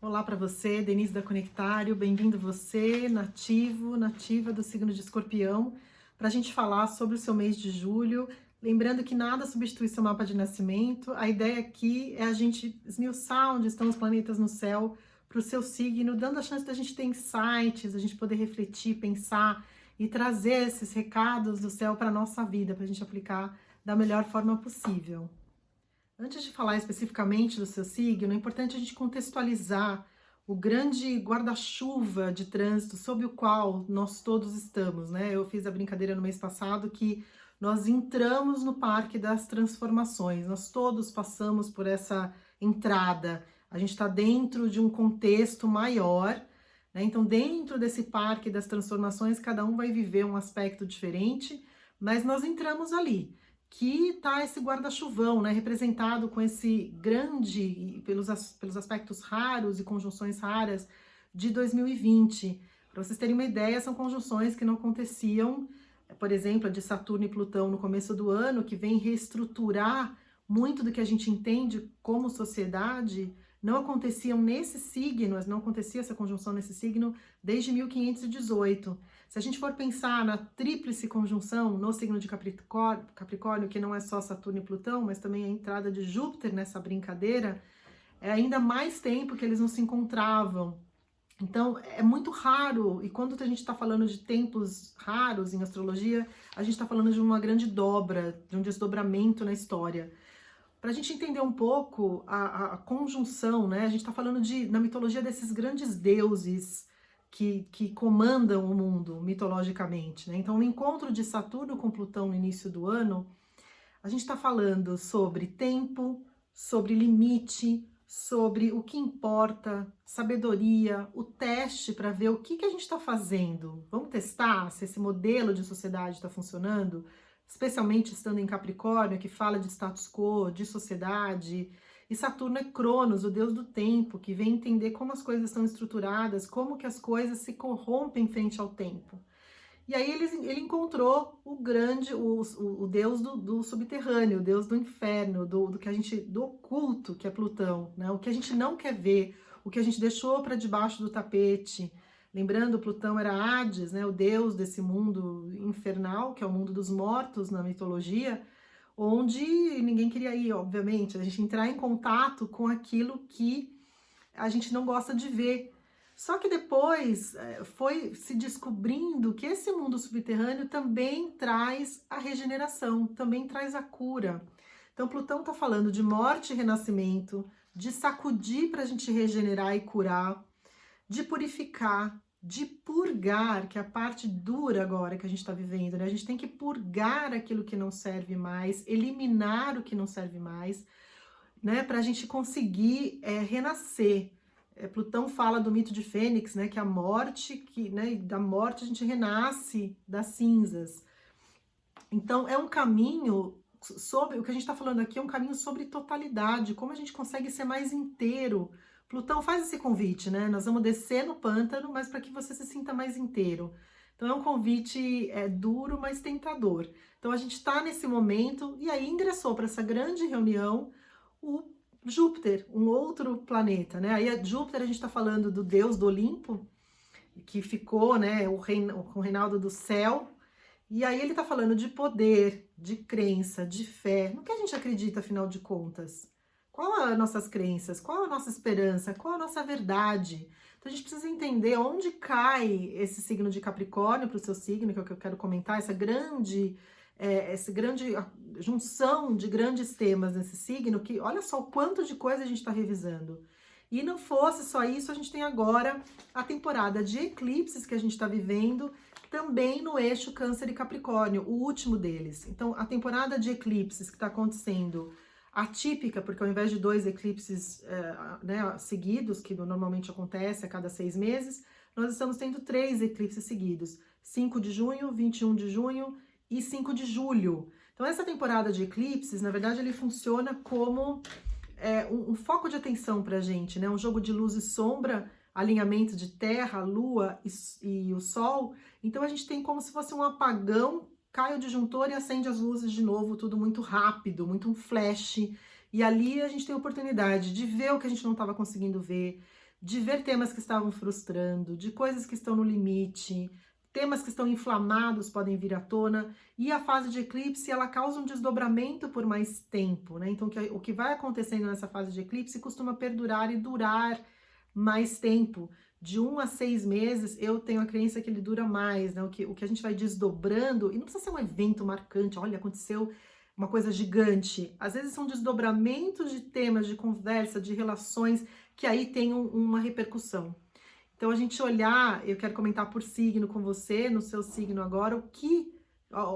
Olá para você, Denise da Conectário, bem-vindo você, nativo, nativa do signo de Escorpião, para a gente falar sobre o seu mês de julho. Lembrando que nada substitui seu mapa de nascimento, a ideia aqui é a gente esmiuçar onde estão os planetas no céu para o seu signo, dando a chance da gente ter insights, a gente poder refletir, pensar e trazer esses recados do céu para a nossa vida, para a gente aplicar da melhor forma possível. Antes de falar especificamente do seu signo, é importante a gente contextualizar o grande guarda-chuva de trânsito sob o qual nós todos estamos, né? Eu fiz a brincadeira no mês passado que nós entramos no Parque das Transformações, nós todos passamos por essa entrada, a gente está dentro de um contexto maior, né? Então, dentro desse Parque das Transformações, cada um vai viver um aspecto diferente, mas nós entramos ali que tá esse guarda-chuvão, né, representado com esse grande, pelos aspectos raros e conjunções raras de 2020. Para vocês terem uma ideia, são conjunções que não aconteciam, por exemplo, a de Saturno e Plutão no começo do ano, que vem reestruturar muito do que a gente entende como sociedade, não aconteciam nesse signo, não acontecia essa conjunção nesse signo desde 1518. Se a gente for pensar na tríplice conjunção no signo de Capricórnio, que não é só Saturno e Plutão, mas também a entrada de Júpiter nessa brincadeira, é ainda mais tempo que eles não se encontravam. Então, é muito raro, e quando a gente está falando de tempos raros em astrologia, a gente está falando de uma grande dobra, de um desdobramento na história. Para a gente entender um pouco a conjunção, né? A gente está falando na mitologia desses grandes deuses que comandam o mundo mitologicamente, né? Então, o encontro de Saturno com Plutão no início do ano, a gente está falando sobre tempo, sobre limite, sobre o que importa, sabedoria, o teste para ver o que a gente está fazendo. Vamos testar se esse modelo de sociedade está funcionando, especialmente estando em Capricórnio, que fala de status quo, de sociedade. E Saturno é Cronos, o deus do tempo, que vem entender como as coisas estão estruturadas, como que as coisas se corrompem frente ao tempo. E aí ele encontrou o deus do subterrâneo, o deus do inferno, do oculto, que é Plutão, né? O que a gente não quer ver, o que a gente deixou para debaixo do tapete. Lembrando, Plutão era Hades, né? O deus desse mundo infernal, que é o mundo dos mortos na mitologia, onde ninguém queria ir, obviamente, a gente entrar em contato com aquilo que a gente não gosta de ver. Só que depois foi se descobrindo que esse mundo subterrâneo também traz a regeneração, também traz a cura. Então, Plutão está falando de morte e renascimento, de sacudir para a gente regenerar e curar, de purificar, de purgar, que é a parte dura agora que a gente está vivendo, né? A gente tem que purgar aquilo que não serve mais, eliminar o que não serve mais, né? Para a gente conseguir renascer. Plutão fala do mito de Fênix, né? Que a morte, né? Da morte a gente renasce das cinzas. Então é um caminho sobre o que a gente está falando aqui, é um caminho sobre totalidade, como a gente consegue ser mais inteiro. Plutão faz esse convite, né? Nós vamos descer no pântano, mas para que você se sinta mais inteiro. Então é um convite duro, mas tentador. Então a gente está nesse momento e aí ingressou para essa grande reunião o Júpiter, um outro planeta, né? Aí Júpiter a gente está falando do deus do Olimpo, que ficou, né, o reinado do céu. E aí ele está falando de poder, de crença, de fé. No que a gente acredita, afinal de contas? Qual as nossas crenças? Qual a nossa esperança? Qual a nossa verdade? Então a gente precisa entender onde cai esse signo de Capricórnio para o seu signo, que é o que eu quero comentar, essa grande junção de grandes temas nesse signo, que olha só o quanto de coisa a gente está revisando. E não fosse só isso, a gente tem agora a temporada de eclipses que a gente está vivendo, também no eixo Câncer e Capricórnio, o último deles. Então, a temporada de eclipses que está acontecendo atípica, porque ao invés de 2 eclipses seguidos, que normalmente acontece a cada 6 meses, nós estamos tendo 3 eclipses seguidos. 5 de junho, 21 de junho e 5 de julho. Então, essa temporada de eclipses, na verdade, ele funciona como um foco de atenção para a gente, né? Um jogo de luz e sombra, alinhamento de terra, lua e o sol. Então, a gente tem como se fosse um apagão, cai o disjuntor e acende as luzes de novo, tudo muito rápido, muito um flash. E ali a gente tem a oportunidade de ver o que a gente não estava conseguindo ver, de ver temas que estavam frustrando, de coisas que estão no limite, temas que estão inflamados podem vir à tona, e a fase de eclipse, ela causa um desdobramento por mais tempo, né? Então, o que vai acontecendo nessa fase de eclipse costuma perdurar e durar mais tempo. De 1 a 6 meses, eu tenho a crença que ele dura mais, né? O que a gente vai desdobrando, e não precisa ser um evento marcante, olha, aconteceu uma coisa gigante. Às vezes são desdobramentos de temas, de conversa, de relações, que aí tem uma repercussão. Então, a gente olhar, eu quero comentar por signo com você, no seu signo agora, o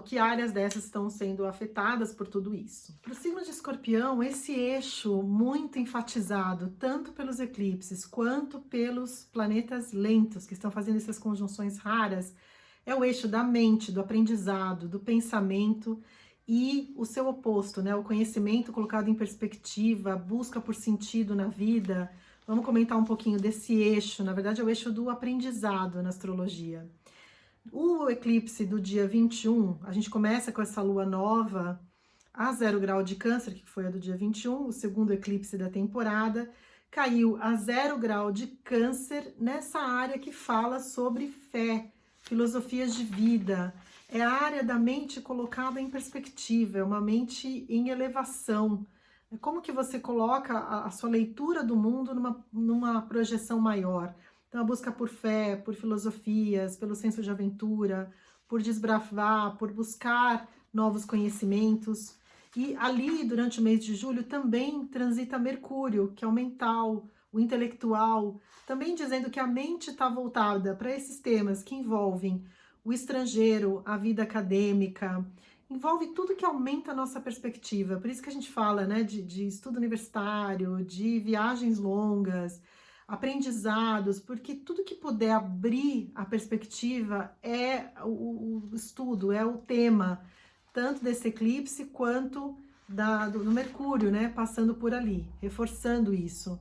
que áreas dessas estão sendo afetadas por tudo isso. Para o signo de Escorpião, esse eixo muito enfatizado, tanto pelos eclipses quanto pelos planetas lentos, que estão fazendo essas conjunções raras, é o eixo da mente, do aprendizado, do pensamento, e o seu oposto, né? O conhecimento colocado em perspectiva, a busca por sentido na vida. Vamos comentar um pouquinho desse eixo, na verdade é o eixo do aprendizado na astrologia. O eclipse do dia 21, a gente começa com essa lua nova a 0 grau de Câncer, que foi a do dia 21, o segundo eclipse da temporada, caiu a 0 grau de Câncer nessa área que fala sobre fé, filosofias de vida. É a área da mente colocada em perspectiva, é uma mente em elevação. Como que você coloca a sua leitura do mundo numa projeção maior? Então, a busca por fé, por filosofias, pelo senso de aventura, por desbravar, por buscar novos conhecimentos. E ali, durante o mês de julho, também transita Mercúrio, que é o mental, o intelectual, também dizendo que a mente está voltada para esses temas que envolvem o estrangeiro, a vida acadêmica, envolve tudo que aumenta a nossa perspectiva. Por isso que a gente fala, né, de estudo universitário, de viagens longas, aprendizados, porque tudo que puder abrir a perspectiva é o estudo, é o tema, tanto desse eclipse quanto do Mercúrio, né, passando por ali, reforçando isso.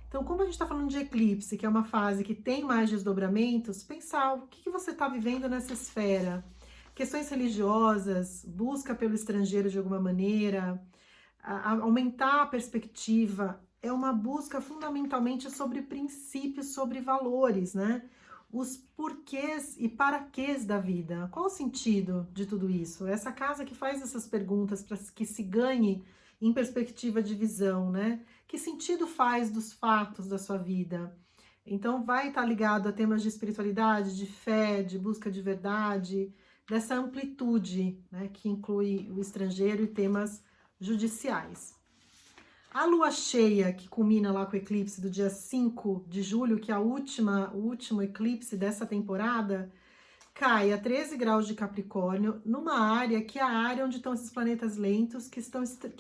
Então, como a gente está falando de eclipse, que é uma fase que tem mais desdobramentos, pensar o que você está vivendo nessa esfera. Questões religiosas, busca pelo estrangeiro de alguma maneira, aumentar a perspectiva, é uma busca fundamentalmente sobre princípios, sobre valores, né? Os porquês e paraquês da vida. Qual o sentido de tudo isso? Essa casa que faz essas perguntas para que se ganhe em perspectiva de visão, né? Que sentido faz dos fatos da sua vida? Então, vai estar ligado a temas de espiritualidade, de fé, de busca de verdade, dessa amplitude, né? Que inclui o estrangeiro e temas judiciais. A lua cheia, que culmina lá com o eclipse do dia 5 de julho, que é o último eclipse dessa temporada, cai a 13 graus de Capricórnio, numa área que é a área onde estão esses planetas lentos, que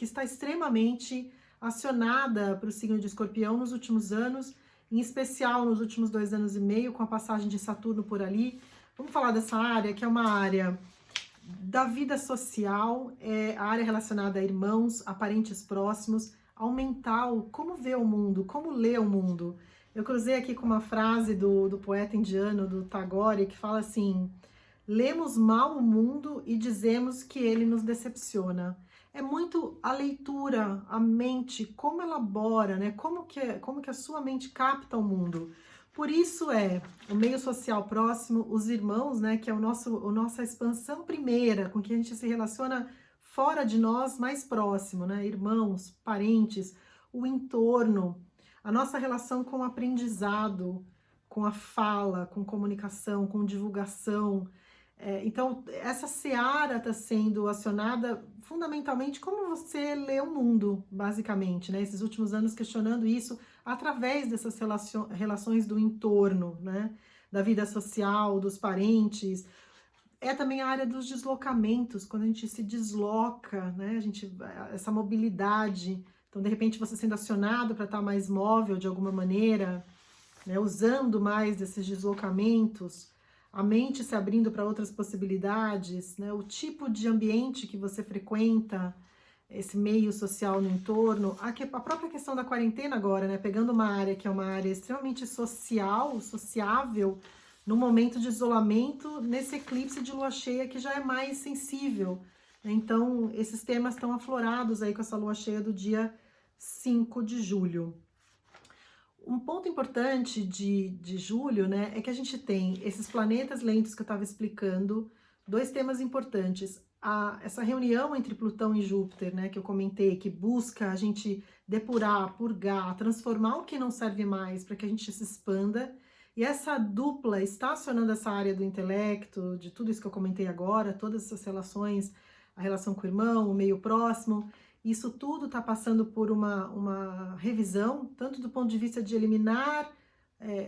está extremamente acionada para o signo de Escorpião nos últimos anos, em especial nos últimos 2 anos e meio, com a passagem de Saturno por ali. Vamos falar dessa área, que é uma área da vida social, é a área relacionada a irmãos, a parentes próximos, ao mental, como vê o mundo, como lê o mundo. Eu cruzei aqui com uma frase do poeta indiano, do Tagore, que fala assim: lemos mal o mundo e dizemos que ele nos decepciona. É muito a leitura, a mente, como elabora, né? Como que a sua mente capta o mundo. Por isso é o meio social próximo, os irmãos, né? Que é a nossa expansão primeira, com quem a gente se relaciona fora de nós, mais próximo, né? Irmãos, parentes, o entorno, a nossa relação com o aprendizado, com a fala, com comunicação, com divulgação. Então, essa seara está sendo acionada fundamentalmente como você lê o mundo, basicamente, né? Esses últimos anos questionando isso através dessas relações do entorno, né? Da vida social, dos parentes. É também a área dos deslocamentos, quando a gente se desloca, né? Essa mobilidade. Então, de repente, você sendo acionado para estar mais móvel de alguma maneira, né? Usando mais desses deslocamentos, a mente se abrindo para outras possibilidades, né? O tipo de ambiente que você frequenta, esse meio social no entorno, a própria questão da quarentena agora, né? Pegando uma área que é uma área extremamente social, sociável, no momento de isolamento, nesse eclipse de lua cheia que já é mais sensível, né? Então, esses temas estão aflorados aí com essa lua cheia do dia 5 de julho. Um ponto importante de julho, né, é que a gente tem esses planetas lentos que eu estava explicando, dois temas importantes. Essa reunião entre Plutão e Júpiter, né, que eu comentei, que busca a gente depurar, purgar, transformar o que não serve mais para que a gente se expanda. E essa dupla está acionando essa área do intelecto, de tudo isso que eu comentei agora, todas essas relações, a relação com o irmão, o meio próximo. Isso tudo está passando por uma revisão, tanto do ponto de vista de eliminar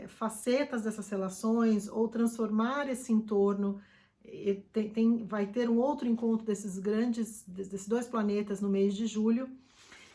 facetas dessas relações ou transformar esse entorno. Vai ter um outro encontro desses dois planetas no mês de julho.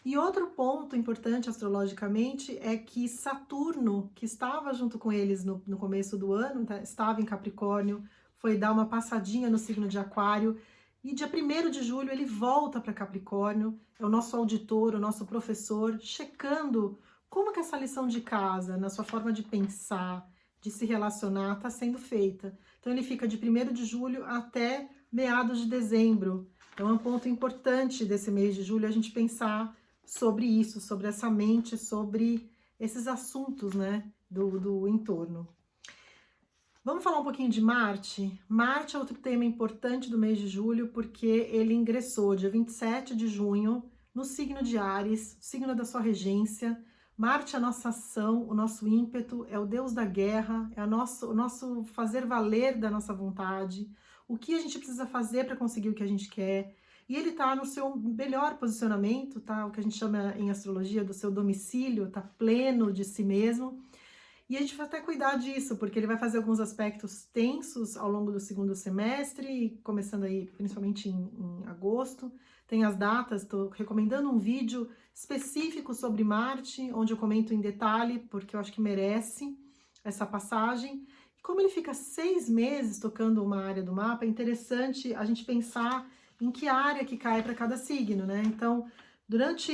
E outro ponto importante astrologicamente é que Saturno, que estava junto com eles no começo do ano, tá, estava em Capricórnio, foi dar uma passadinha no signo de Aquário, e dia 1º de julho ele volta para Capricórnio, é o nosso auditor, o nosso professor, checando como que essa lição de casa, na sua forma de pensar, de se relacionar, está sendo feita. Então ele fica de 1º de julho até meados de dezembro. Então é um ponto importante desse mês de julho a gente pensar sobre isso, sobre essa mente, sobre esses assuntos, né, do entorno. Vamos falar um pouquinho de Marte? Marte é outro tema importante do mês de julho, porque ele ingressou dia 27 de junho no signo de Áries, signo da sua regência. Marte é a nossa ação, o nosso ímpeto, é o deus da guerra, é o nosso fazer valer da nossa vontade, o que a gente precisa fazer para conseguir o que a gente quer. E ele está no seu melhor posicionamento, tá? O que a gente chama em astrologia do seu domicílio, está pleno de si mesmo. E a gente vai até cuidar disso, porque ele vai fazer alguns aspectos tensos ao longo do segundo semestre, começando aí principalmente em agosto. Tem as datas, estou recomendando um vídeo específico sobre Marte, onde eu comento em detalhe, porque eu acho que merece essa passagem. E como ele fica 6 meses tocando uma área do mapa, é interessante a gente pensar em que área que cai para cada signo, né? Então, durante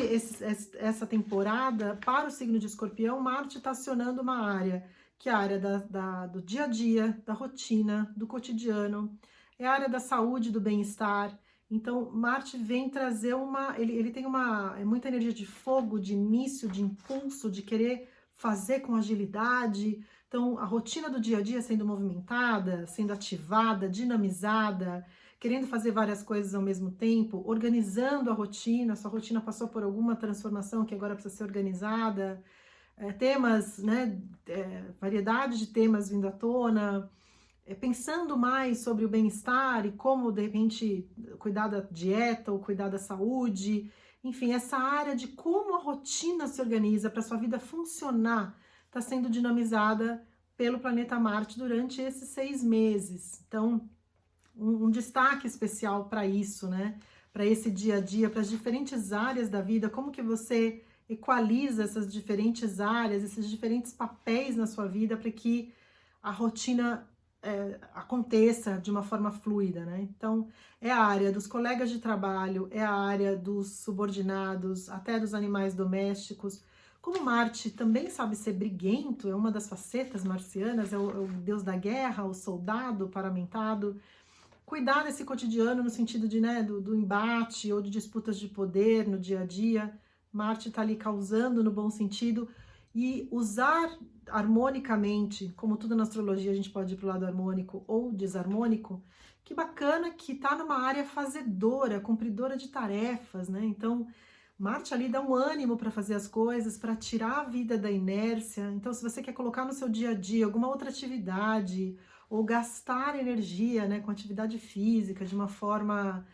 essa temporada, para o signo de Escorpião, Marte está acionando uma área, que é a área do dia a dia, da rotina, do cotidiano, é a área da saúde, do bem-estar. Então, Marte vem trazer ele tem muita energia de fogo, de início, de impulso, de querer fazer com agilidade. Então, a rotina do dia a dia sendo movimentada, sendo ativada, dinamizada, querendo fazer várias coisas ao mesmo tempo, organizando a rotina, sua rotina passou por alguma transformação que agora precisa ser organizada, temas, né, variedade de temas vindo à tona, pensando mais sobre o bem-estar e como, de repente, cuidar da dieta ou cuidar da saúde, enfim, essa área de como a rotina se organiza para sua vida funcionar, está sendo dinamizada pelo planeta Marte durante esses 6 meses. Então, um destaque especial para isso, né? Para esse dia a dia, para as diferentes áreas da vida, como que você equaliza essas diferentes áreas, esses diferentes papéis na sua vida para que a rotina aconteça de uma forma fluida, né? Então, é a área dos colegas de trabalho, é a área dos subordinados, até dos animais domésticos. Como Marte também sabe ser briguento, é uma das facetas marcianas, é o deus da guerra, o soldado paramentado. Cuidar desse cotidiano no sentido de, né, do embate ou de disputas de poder no dia a dia. Marte está ali causando no bom sentido, e usar harmonicamente, como tudo na astrologia a gente pode ir para o lado harmônico ou desarmônico. Que bacana que está numa área fazedora, cumpridora de tarefas, né? Então, Marte ali dá um ânimo para fazer as coisas, para tirar a vida da inércia. Então, se você quer colocar no seu dia a dia alguma outra atividade, ou gastar energia, né, com atividade física de uma forma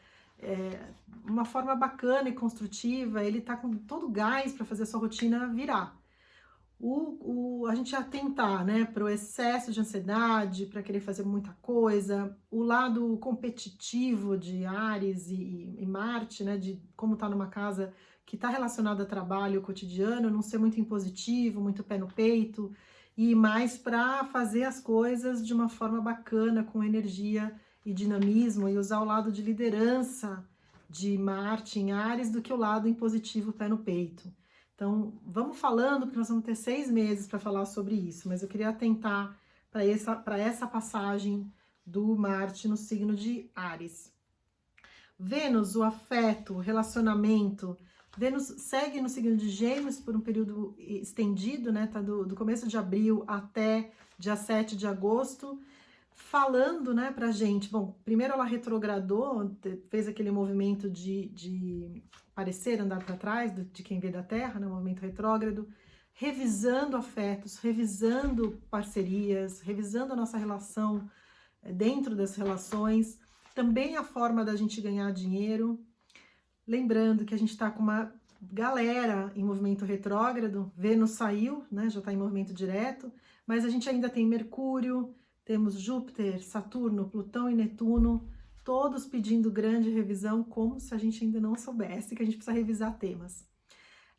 bacana e construtiva, ele está com todo o gás para fazer a sua rotina virar. A gente atentar, né, para o excesso de ansiedade, para querer fazer muita coisa, o lado competitivo de Áries e Marte, né, de como está numa casa que está relacionada a trabalho cotidiano, não ser muito impositivo, muito pé no peito, e mais para fazer as coisas de uma forma bacana, com energia e dinamismo, e usar o lado de liderança de Marte em Áries do que o lado impositivo, pé no peito. Então, vamos falando, porque nós vamos ter 6 meses para falar sobre isso, mas eu queria atentar para essa passagem do Marte no signo de Áries. Vênus, o afeto, o relacionamento, Vênus segue no signo de Gêmeos por um período estendido, né? Tá do começo de abril até dia 7 de agosto, falando, né, pra gente. Bom, primeiro ela retrogradou, fez aquele movimento de parecer andar para trás, de quem vê da Terra, né? Movimento retrógrado, revisando afetos, revisando parcerias, revisando a nossa relação dentro das relações, também a forma da gente ganhar dinheiro. Lembrando que a gente está com uma galera em movimento retrógrado, Vênus saiu, né, já está em movimento direto, mas a gente ainda tem Mercúrio, temos Júpiter, Saturno, Plutão e Netuno, todos pedindo grande revisão, como se a gente ainda não soubesse que a gente precisa revisar temas.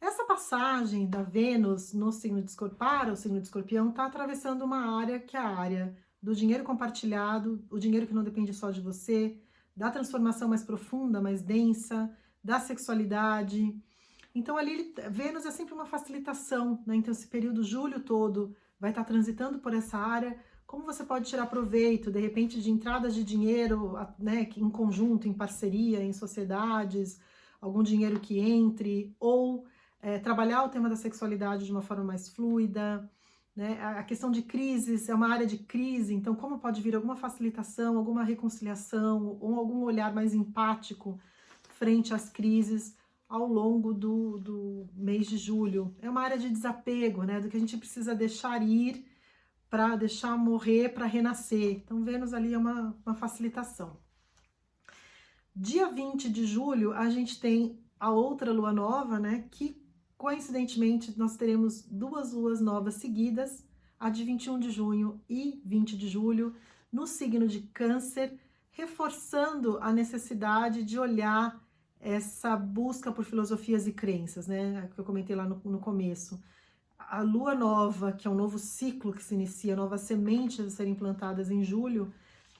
Essa passagem da Vênus no signo de Escorpião, para o signo de Escorpião, está atravessando uma área que é a área do dinheiro compartilhado, o dinheiro que não depende só de você, da transformação mais profunda, mais densa, da sexualidade. Então ali Vênus é sempre uma facilitação, né? Então esse período julho todo vai estar transitando por essa área. Como você pode tirar proveito, de repente, de entradas de dinheiro, né, em conjunto, em parceria, em sociedades, algum dinheiro que entre, ou trabalhar o tema da sexualidade de uma forma mais fluida, né? A questão de crises é uma área de crise, então como pode vir alguma facilitação, alguma reconciliação, ou algum olhar mais empático frente às crises ao longo do mês de julho. É uma área de desapego, né, do que a gente precisa deixar ir para deixar morrer, para renascer. Então, Vênus ali é uma facilitação. Dia 20 de julho, a gente tem a outra lua nova, né, que coincidentemente nós teremos duas luas novas seguidas, a de 21 de junho e 20 de julho, no signo de Câncer, reforçando a necessidade de olhar essa busca por filosofias e crenças, né, que eu comentei lá no começo. A lua nova, que é um novo ciclo que se inicia, novas sementes a serem plantadas em julho,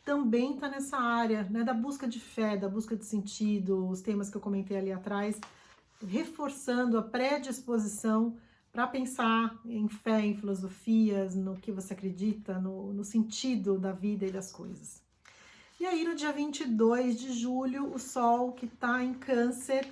também está nessa área, né, da busca de fé, da busca de sentido, os temas que eu comentei ali atrás, reforçando a predisposição para pensar em fé, em filosofias, no que você acredita, no sentido da vida e das coisas. E aí, no dia 22 de julho, o Sol, que está em Câncer,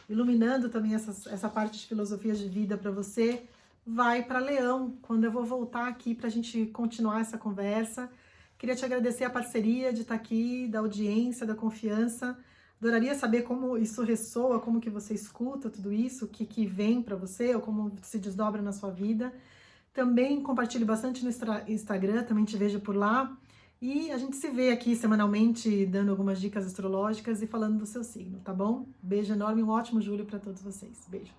iluminando também essa parte de filosofias de vida para você, vai para Leão, quando eu vou voltar aqui para a gente continuar essa conversa. Queria te agradecer a parceria de estar aqui, da audiência, da confiança. Adoraria saber como isso ressoa, como que você escuta tudo isso, o que vem para você, ou como se desdobra na sua vida. Também compartilhe bastante no Instagram, também te vejo por lá. E a gente se vê aqui semanalmente, dando algumas dicas astrológicas e falando do seu signo, tá bom? Beijo enorme, um ótimo julho para todos vocês. Beijo!